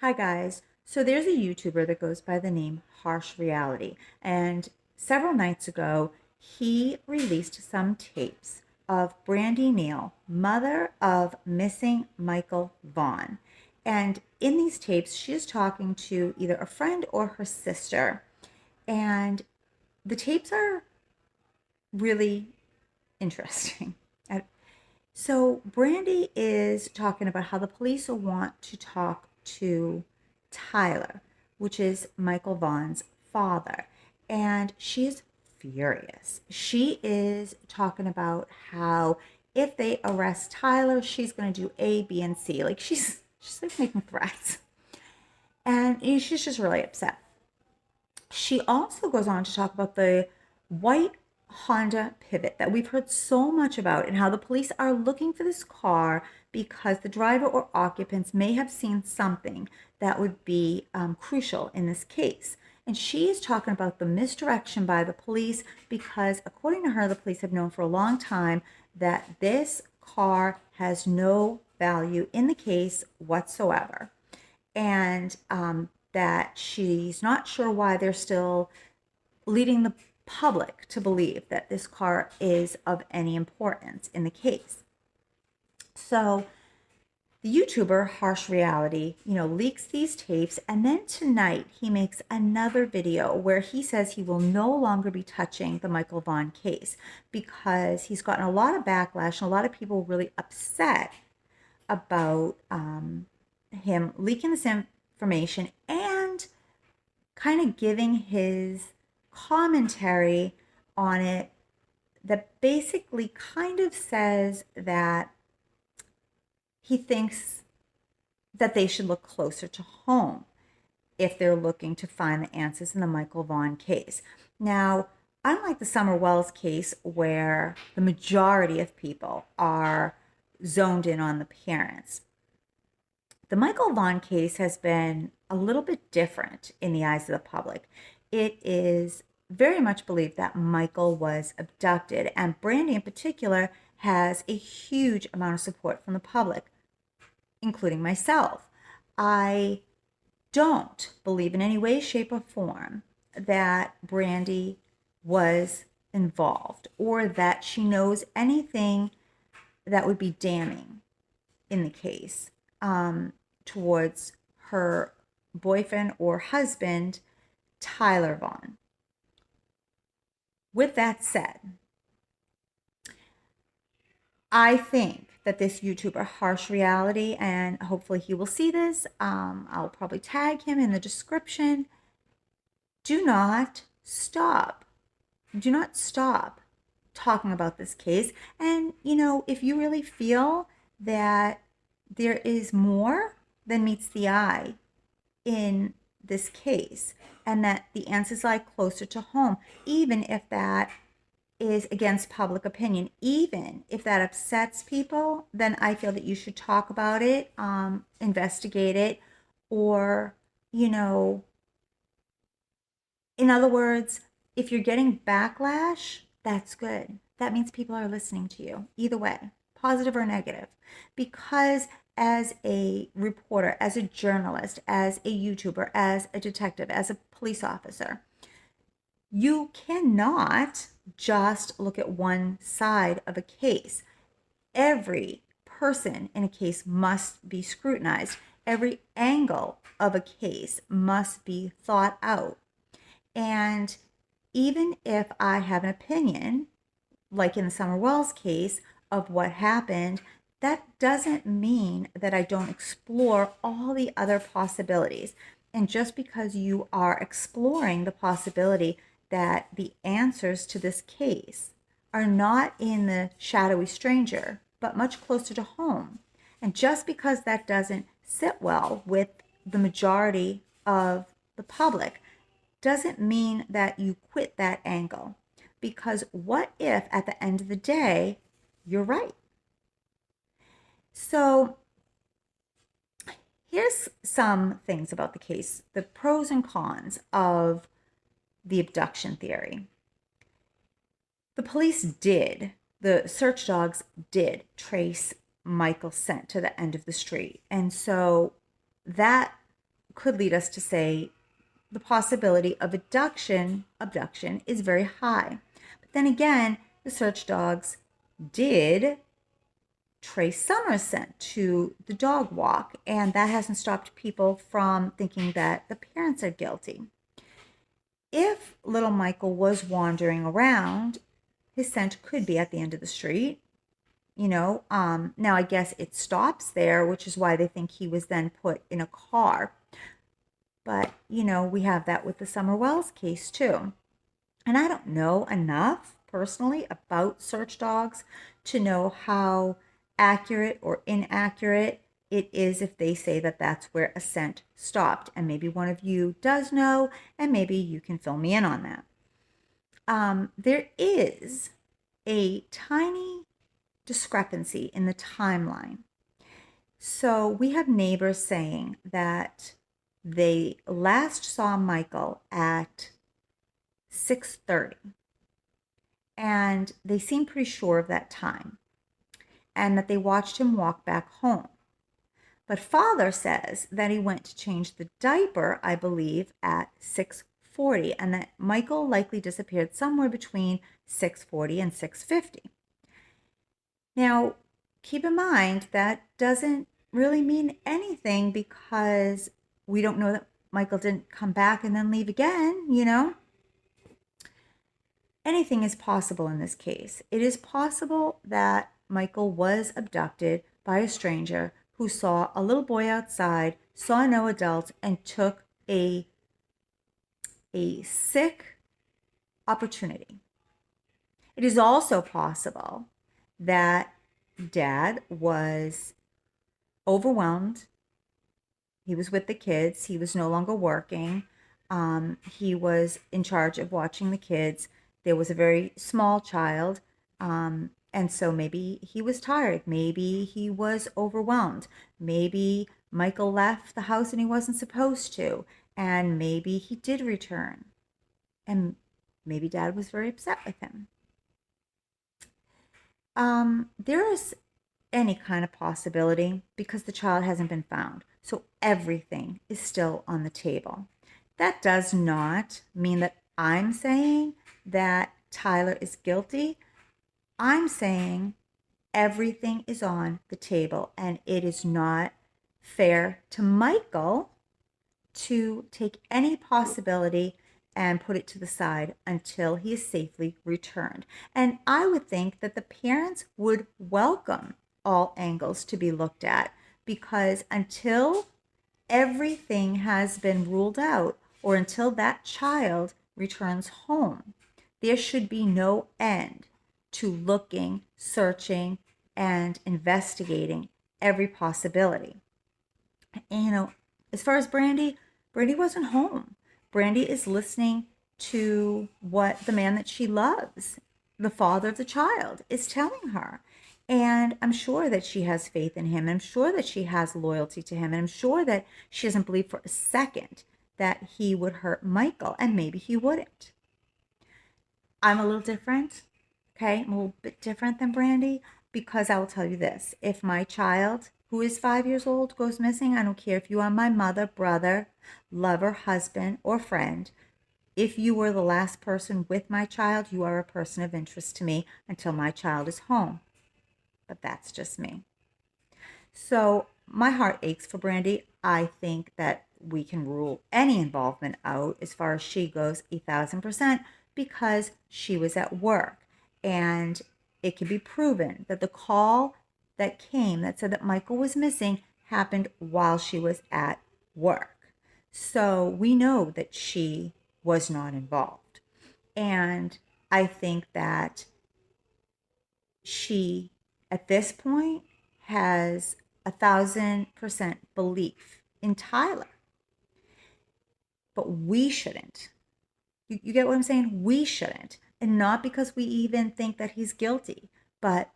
Hi guys. So there's a YouTuber that goes by the name Harsh Reality, and several nights ago he released some tapes of Brandy Neal, mother of missing Michael Vaughn. And in these tapes, she is talking to either a friend or her sister. And the tapes are really interesting. So Brandy is talking about how the police will want to talk to Tyler, which is Michael Vaughn's father. And she's furious. She is talking about how if they arrest Tyler, she's going to do A, B, and C. Like she's like making threats. And she's just really upset. She also goes on to talk about the white Honda Pivot that we've heard so much about and how the police are looking for this car because the driver or occupants may have seen something that would be crucial in this case. And she is talking about the misdirection by the police because, according to her, the police have known for a long time that this car has no value in the case whatsoever. And that she's not sure why they're still leading the public to believe that this car is of any importance in the case. So the YouTuber Harsh Reality, leaks these tapes, and then tonight he makes another video where he says he will no longer be touching the Michael Vaughn case because he's gotten a lot of backlash and a lot of people really upset about him leaking this information and kind of giving his commentary on it that basically kind of says that he thinks that they should look closer to home if they're looking to find the answers in the Michael Vaughn case. Now, unlike the Summer Wells case where the majority of people are zoned in on the parents, the Michael Vaughn case has been a little bit different in the eyes of the public. It is very much believed that Michael was abducted, and Brandy in particular has a huge amount of support from the public, including myself. I don't believe in any way, shape, or form that Brandy was involved or that she knows anything that would be damning in the case towards her boyfriend or husband, Tyler Vaughn. With that said, I think that this YouTuber, Harsh Reality, and hopefully he will see this, I'll probably tag him in the description. Do not stop. Do not stop talking about this case. And, if you really feel that there is more than meets the eye in this case and that the answers lie closer to home, even if that is against public opinion, even if that upsets people, then I feel that you should talk about it, investigate it, or, in other words, if you're getting backlash, that's good. That means people are listening to you, either way, positive or negative. Because as a reporter, as a journalist, as a YouTuber, as a detective, as a police officer, you cannot just look at one side of a case. Every person in a case must be scrutinized. Every angle of a case must be thought out. And even if I have an opinion, like in the Summer Wells case, of what happened, that doesn't mean that I don't explore all the other possibilities. And just because you are exploring the possibility that the answers to this case are not in the shadowy stranger, but much closer to home, and just because that doesn't sit well with the majority of the public, doesn't mean that you quit that angle. Because what if at the end of the day, you're right? So here's some things about the case, the pros and cons of the abduction theory. The search dogs did trace Michael's scent to the end of the street. And so that could lead us to say the possibility of abduction is very high. But then again, the search dogs did trace Summer's scent to the dog walk, and that hasn't stopped people from thinking that the parents are guilty. If little Michael was wandering around, his scent could be at the end of the street. Now I guess it stops there, which is why they think he was then put in a car. But, we have that with the Summer Wells case too. And I don't know enough personally about search dogs to know how accurate or inaccurate it is if they say that that's where a scent stopped. And maybe one of you does know, and maybe you can fill me in on that. There is a tiny discrepancy in the timeline. So we have neighbors saying that they last saw Michael at 6:30, and they seem pretty sure of that time, and that they watched him walk back home. But father says that he went to change the diaper, I believe, at 6:40, and that Michael likely disappeared somewhere between 6:40 and 6:50. Now, keep in mind that doesn't really mean anything, because we don't know that Michael didn't come back and then leave again, Anything is possible in this case. It is possible that Michael was abducted by a stranger who saw a little boy outside, saw no adult, and took a sick opportunity. It is also possible that Dad was overwhelmed. He was with the kids. He was no longer working. He was in charge of watching the kids. There was a very small child. And so maybe he was tired. Maybe he was overwhelmed. Maybe Michael left the house and he wasn't supposed to. And maybe he did return. And maybe Dad was very upset with him. There is any kind of possibility because the child hasn't been found. So everything is still on the table. That does not mean that I'm saying that Tyler is guilty. I'm saying everything is on the table, and it is not fair to Michael to take any possibility and put it to the side until he is safely returned. And I would think that the parents would welcome all angles to be looked at, because until everything has been ruled out, or until that child returns home, there should be no end to looking, searching, and investigating every possibility. And, as far as Brandy wasn't home. Brandy is listening to what the man that she loves, the father of the child, is telling her. And I'm sure that she has faith in him. I'm sure that she has loyalty to him. And I'm sure that she doesn't believe for a second that he would hurt Michael. And maybe he wouldn't. I'm a little different. Okay? I'm a little bit different than Brandy, because I will tell you this. If my child, who is 5 years old, goes missing, I don't care if you are my mother, brother, lover, husband, or friend. If you were the last person with my child, you are a person of interest to me until my child is home. But that's just me. So my heart aches for Brandy. I think that we can rule any involvement out as far as she goes 1,000%, because she was at work. And it can be proven that the call that came that said that Michael was missing happened while she was at work. So we know that she was not involved. And I think that she, at this point, has 1,000% belief in Tyler. But we shouldn't. You get what I'm saying? We shouldn't. And not because we even think that he's guilty, but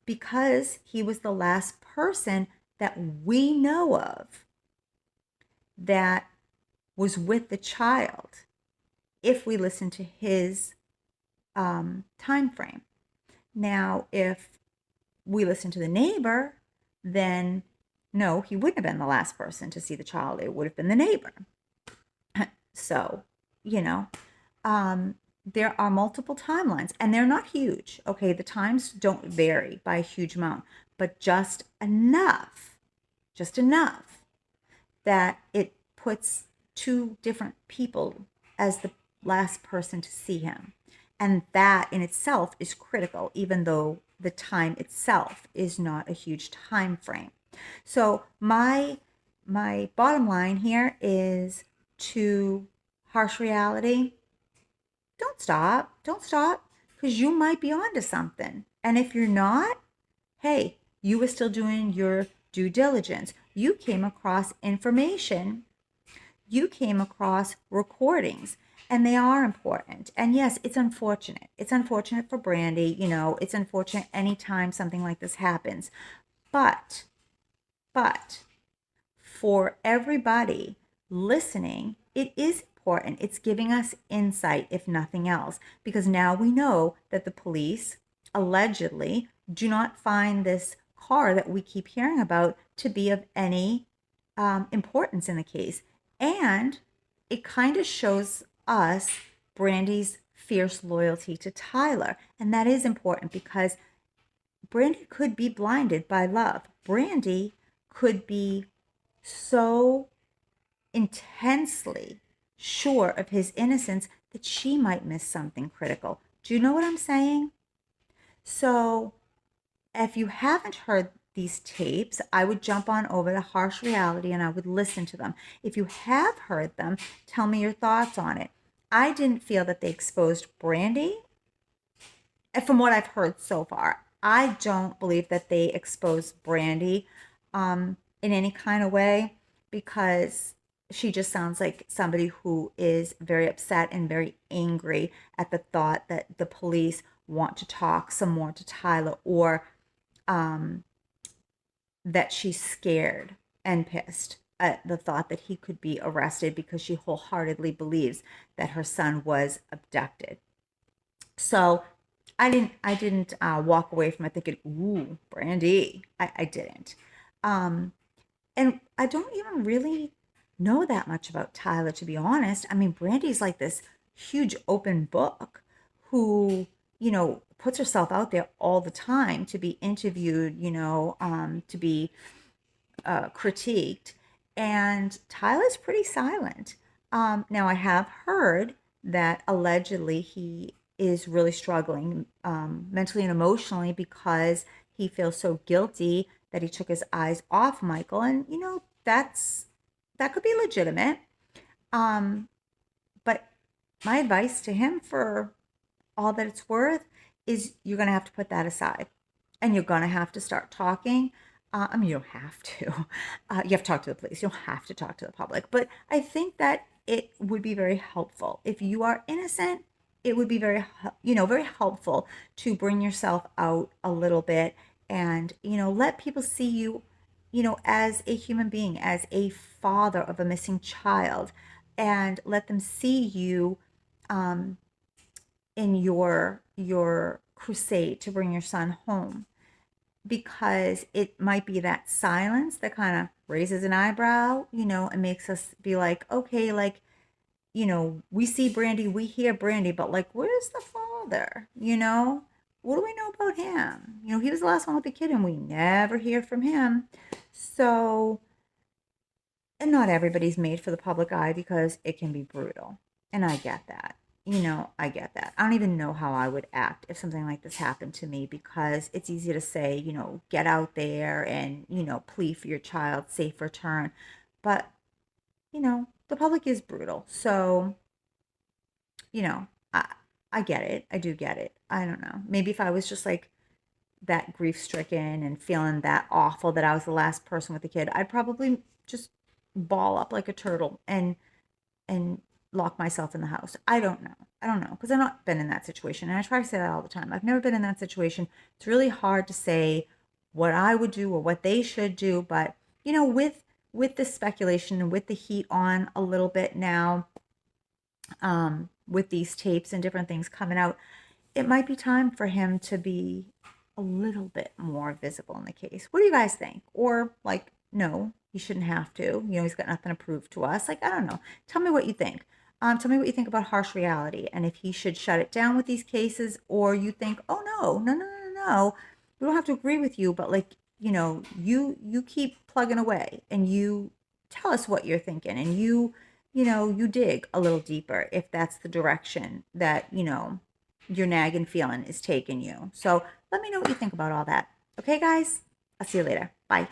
because he was the last person that we know of that was with the child, if we listen to his time frame. Now, if we listen to the neighbor, then No, he wouldn't have been the last person to see the child. It would have been the neighbor. So, you know, um, there are multiple timelines and they're not huge. Okay. The times don't vary by a huge amount, but just enough that it puts two different people as the last person to see him. And that in itself is critical, even though the time itself is not a huge time frame. So my bottom line here is to harsh reality. Don't stop, because you might be onto something. And if you're not, hey, you were still doing your due diligence. You came across information, you came across recordings, and they are important. And yes, it's unfortunate. It's unfortunate for Brandy. It's unfortunate anytime something like this happens. But, but for everybody listening, it is important. It's giving us insight, if nothing else, because now we know that the police allegedly do not find this car that we keep hearing about to be of any importance in the case. And it kind of shows us Brandy's fierce loyalty to Tyler. And that is important because Brandy could be blinded by love. Brandy could be so intensely sure of his innocence that she might miss something critical. Do you know what I'm saying? So, if you haven't heard these tapes, I would jump on over to Harsh Reality and I would listen to them. If you have heard them, tell me your thoughts on it. I didn't feel that they exposed Brandy. From what I've heard so far, I don't believe that they exposed Brandy in any kind of way, because she just sounds like somebody who is very upset and very angry at the thought that the police want to talk some more to Tyler, or um, that she's scared and pissed at the thought that he could be arrested because she wholeheartedly believes that her son was abducted. So I didn't walk away from it thinking, ooh, Brandy. I didn't. And I don't even really know that much about Tyler, to be honest. I mean, Brandy's like this huge open book who, puts herself out there all the time to be interviewed, to be critiqued. And Tyler's pretty silent. Now, I have heard that allegedly he is really struggling mentally and emotionally because he feels so guilty that he took his eyes off Michael. And, that could be legitimate. But my advice to him, for all that it's worth, is you're going to have to put that aside and you're going to have to start talking. I mean, you don't have to. You have to talk to the police. You don't have to talk to the public. But I think that it would be very helpful. If you are innocent, it would be very helpful to bring yourself out a little bit and, let people see you, as a human being, as a father of a missing child, and let them see you in your crusade to bring your son home, because it might be that silence that kind of raises an eyebrow, and makes us be like, okay, like, we see Brandy, we hear Brandy, but like, where's the father? What do we know about him? He was the last one with the kid and we never hear from him. So, and not everybody's made for the public eye because it can be brutal. And I get that. I get that. I don't even know how I would act if something like this happened to me, because it's easy to say, get out there and, plea for your child's safe return. But, the public is brutal. So, I get it. I do get it. I don't know. Maybe if I was just like that grief stricken and feeling that awful that I was the last person with the kid, I'd probably just ball up like a turtle and lock myself in the house. I don't know. I don't know, because I've not been in that situation. And I try to say that all the time. I've never been in that situation. It's really hard to say what I would do or what they should do. But, with the speculation and with the heat on a little bit now, with these tapes and different things coming out, it might be time for him to be a little bit more visible in the case. What do you guys think? Or like, no, he shouldn't have to. You know, he's got nothing to prove to us. Like, I don't know. Tell me what you think. Tell me what you think about harsh reality and if he should shut it down with these cases, or you think, oh no, no, no, no, no. We don't have to agree with you, but like, you know, you keep plugging away and you tell us what you're thinking, and you know, you dig a little deeper if that's the direction that, you know, your nagging feeling is taking you. So let me know what you think about all that. Okay, guys? I'll see you later. Bye.